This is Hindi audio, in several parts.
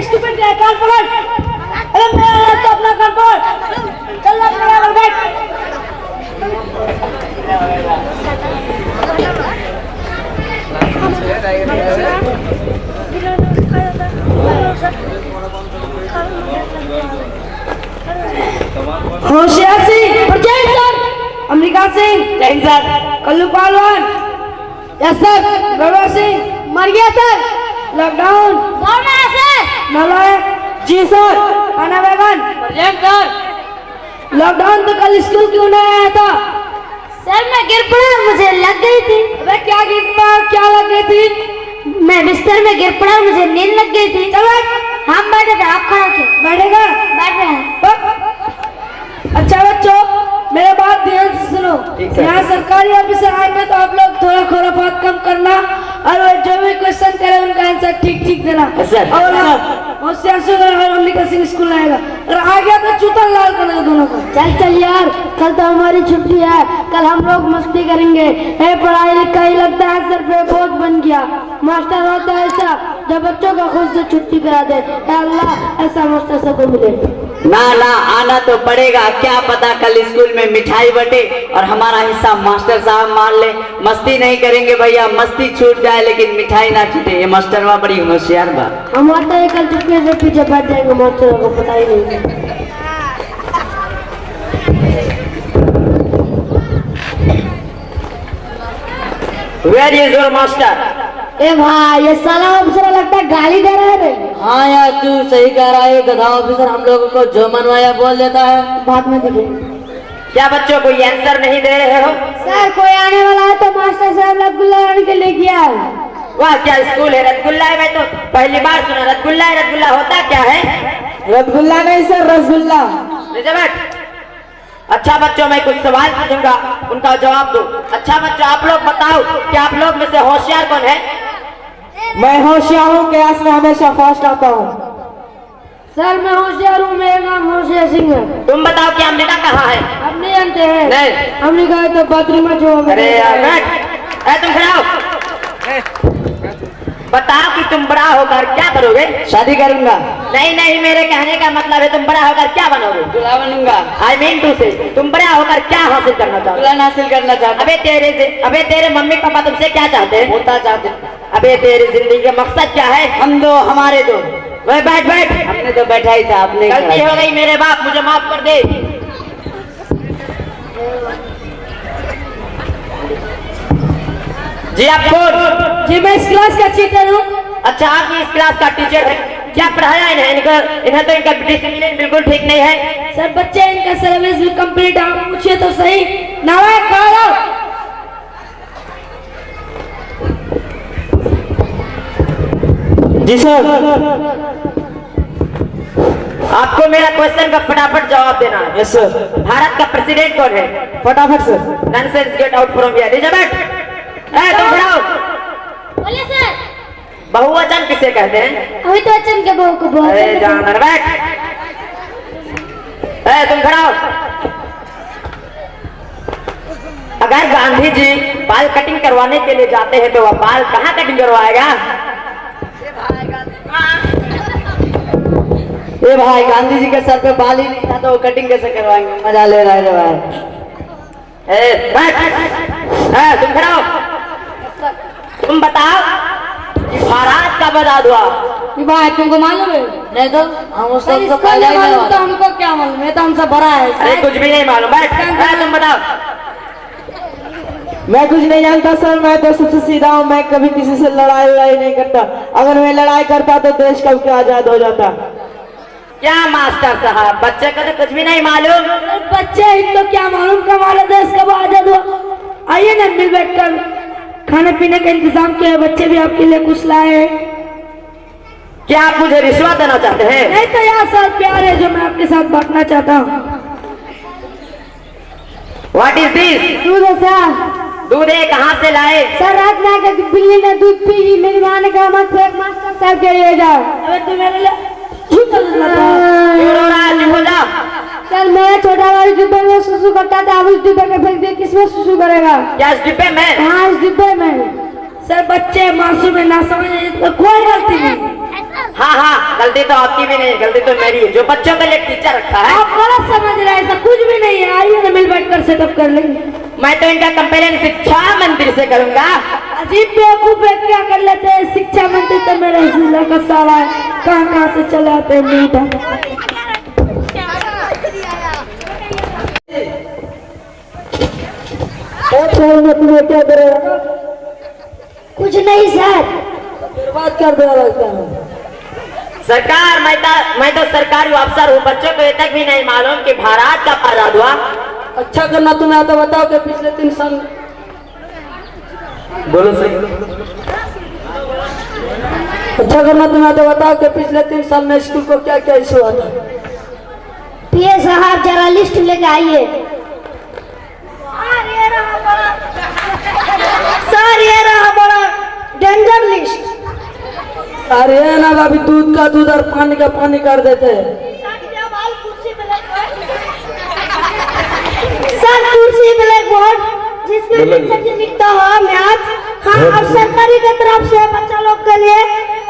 स्टूपिड है, कान पकड़। अरे मैं तो अपना कान पकड़। चल अपने बराबर बैठ। होशियार सिंह और जय सर। अमरीका सिंह जय सर। कल्लू पहलवान यस सर। गौरव सिंह मर गया सर। लॉकडाउन कौन है सर? नालायक जी सर। खाना बैगन जय सर। लॉकडाउन तो कल स्कूल क्यों नहीं आया था? सर मैं गिर पड़ा, मुझे लग गई थी। अबे क्या गिर पड़ा, क्या लग गई थी? मैं बिस्तर में गिर पड़ा, मुझे नींद लग गई थी। चलो हम बैठे थे, आप खड़े थे। बैठेगा। बैठ रहे हैं। अच्छा बच्चों मेरे बात ध्यान से सुनो। यहाँ सरकारी ऑफिसर आएंगे तो आप लोग थोड़ा खुराफात कम करना और वो जो भी क्वेश्चन करे उनका आंसर ठीक ठीक देना। और होशियार से अमरीका सिंह स्कूल आएगा और आ गया तो जूता लाल करना दोनों को। चल चल यार, कल तो हमारी छुट्टी है, कल हम लोग मस्ती करेंगे। पढ़ाई लिखाई लगता है सर पे बोझ बन गया। मास्टर होता है ऐसा जब बच्चों का खुद से छुट्टी करा दे। अल्लाह ऐसा मास्टर सबको मिले। ना ना आना तो पड़ेगा, क्या पता कल स्कूल में मिठाई बटे और हमारा हिस्सा मास्टर साहब मान ले। मस्ती नहीं करेंगे भैया, मस्ती छूट जाए लेकिन मिठाई ना छूटे। ये मास्टरवा बड़ी होशियार बा। हम आता है कल चुपके से पीछे बैठ जाएंगे, मास्टर को पता ही नहीं। Where is your master? ए भाई ये साला ऑफिसर लगता है गाली दे रहा है रे। हाँ यार तू सही कह रहा है, गधा ऑफिसर हम लोगों को जो मनवाया बोल देता है। बाद में दिखे। क्या बच्चों कोई आंसर नहीं दे रहे हो? सर कोई आने वाला है तो मास्टर साहब रसगुल्ला लाने के लिए किया है। वाह क्या स्कूल है, रसगुल्ला है। मैं तो पहली बार सुना रसगुल्ला है। रसगुल्ला होता क्या है? रसगुल्ला नहीं सर, रसगुल्ला। अच्छा बच्चों मैं कुछ सवाल पूछूंगा, उनका जवाब दो। अच्छा बच्चों आप लोग बताओ कि आप लोग में से होशियार कौन है? मैं होशियार हूँ, क्लास में हमेशा फर्स्ट आता हूँ। सर मैं होशियार हूँ, मेरा नाम होशियार सिंह है। तुम बताओ कि अमरीका कहाँ है? अब नहीं जानते हैं। नहीं। हमने कहा तो बाथरूम में जो अरे यार बैठ। तुम खड़े हो। बताओ कि तुम बड़ा होकर क्या करोगे? शादी करूंगा। नहीं नहीं मेरे कहने का मतलब है तुम बड़ा होकर क्या बनोगे? दूल्हा बनूंगा। आई मीन टू से तुम बड़ा होकर क्या हासिल करना चाहते? दुल्हन हासिल करना चाहता। अबे तेरे मम्मी पापा तुमसे क्या चाहते हैं? होता चाहते। अबे तेरी जिंदगी का मकसद क्या है? हम दो, हमारे दो। वह बैठ बैठ। हमने तो बैठा ही था, आपने गलती हो गई मेरे बाप, मुझे माफ कर दे। जी आप कौन? जी मैं इस क्लास का टीचर हूँ। अच्छा आप इस क्लास का टीचर है, क्या पढ़ाया इन्हें तो इनका डिसिप्लिन बिल्कुल ठीक नहीं है। सर बच्चे इनका सर्विस भी कंप्लीट, आप पूछिए तो सही। नारायण खड़ा रहो। जी सर। आपको मेरा क्वेश्चन का फटाफट जवाब देना है। Yes sir. भारत का प्रेसिडेंट कौन है? फटाफट sir. Nonsense, get out from here. Elizabeth तुम खड़े हो। बोले सर। बहुवचन किसे कहते हैं? अभी तो अचन के बहू को बहुत। अरे जानवर बैठ। तुम खड़ा हो। अगर गांधी जी बाल कटिंग करवाने के लिए जाते हैं तो वह बाल कहाँ कटिंग करवाएगा? ये भाई गांधी जी के सर पे बाल ही नहीं था तो वो कटिंग कैसे करवाएंगे? मजा ले रहा है भाई। बैठ। तुम खड़ा हो। तुम बताओ कि भारत का बता दो। भाई तुमको मालूम है? नहीं तो हम उसको मालूम तो हमको क्या मालूम है, तो हमसे बड़ा है। अरे कुछ भी नहीं मालूम। बैठ। तुम बताओ। मैं कुछ नहीं जानता सर, मैं तो सबसे सीधा हूँ। मैं कभी किसी से लड़ाई नहीं करता। अगर मैं लड़ाई करता तो देश कब के आजाद हो जाता। क्या मास्टर साहब बच्चे को तो कुछ भी नहीं मालूम। बच्चे इनको क्या मालूम कि हमारा देश कब आजाद हुआ। आइए ना मिल बैठ कर खाने पीने का इंतजाम किया है, बच्चे भी आपके लिए कुछ लाए हैं। क्या आप मुझे रिश्वत देना चाहते हैं? नहीं तो यार सर प्यार है जो मैं आपके साथ बांटना चाहता हूँ। What is this? दूध है सर। दूध है, कहाँ से लाए? सर रात में आकर बिल्ली ने दूध पी, मेरी माँ ने कहा मत फेंक, मास्टर साहब के लिए जाओ। अबे तू मेरे लिए क्यों रो रहा है? चुप हो जा। सर मेरा छोटा वाली डिब्बे में सुसु करता था, अब उस डिब्बे में फेंक दिया, किसमें सुसु करेगा? क्या इस डिब्बे में? हाँ इस डिब्बे में। सर बच्चे मासूम है, ना समझ, तो कोई गलती नहीं। हाँ हाँ गलती तो आपकी भी नहीं है, गलती तो मेरी है, जो बच्चों के लिए टीचर रखा है। आप गलत समझ रहे हैं, ऐसा कुछ भी नहीं है। आइए ना मिल बैठ कर सेटअप कर लेंगे। मैं तो इनका कंपेरिजन शिक्षा मंत्री से करूंगा। अजीब बेवकूफ है, क्या कर लेते हैं? शिक्षा मंत्री तो मेरे जिला का सारा है, कहाँ कहाँ से चले आते हैं मीठा। तुम्हें क्या करेगा? कुछ नहीं सर। बर्बाद कर देगा लगता है। सरकार, मैं तो सरकारी अफसर हूँ, बच्चों को ये तक भी नहीं मालूम कि भारत का आजाद हुआ। अच्छा करना तुम्हें आता, बताओ कि पिछले 3 साल बोलो सही। अच्छा करना तुम्हें आता, बताओ कि पिछले 3 साल में स्कूल को क्या क्या इशू हुआ था। पीए साहब जरा लिस्ट लेके आइए। सर ये रहा बड़ा डेंजर लिस्ट। अरे ना भाभी, दूध का दूध और पानी का पानी कर देते हैं। सर कुर्सी ब्लैक बोर्ड जिसमें सब्जेक्ट लिखता हो मैथ। हाँ, और सरकारी की तरफ से बच्चा लोग के लिए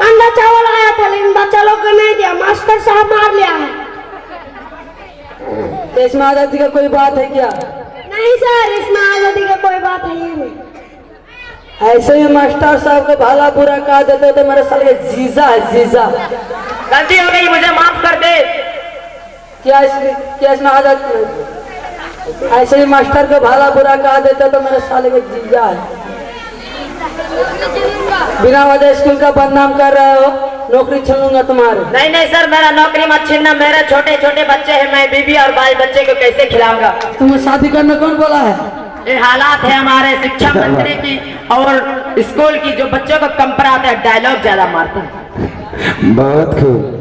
अंडा चावल आया था, लेकिन बच्चा लोग को नहीं दिया, मास्टर साहब मार लिया है। तो इसमें आजादी का कोई बात है क्या? नहीं सर, इसमें आजादी का कोई बात है ही नहीं। ऐसे ही मास्टर साहब को भला बुरा कहा देते तो मेरे साल के जीजा है, जीजा। गलती हो गई, मुझे माफ कर दे। क्या इसमें आजादी? ऐसे ही मास्टर को भला बुरा कहा देते तो मेरे साले के जीजा है। बिना वजह स्कूल का बदनाम कर रहे हो, नौकरी छीन लूंगा तुम्हारे। नहीं नहीं सर, मेरा नौकरी मत छीनना। मेरे छोटे छोटे बच्चे हैं, मैं बीबी और बाल बच्चे को कैसे खिलाऊंगा? तुम्हें शादी करने कौन बोला है? ये हालात है हमारे शिक्षा मंत्री की और स्कूल की, जो बच्चों को कम पढ़ाते हैं, डायलॉग ज्यादा मारते हैं। बहुत खूब।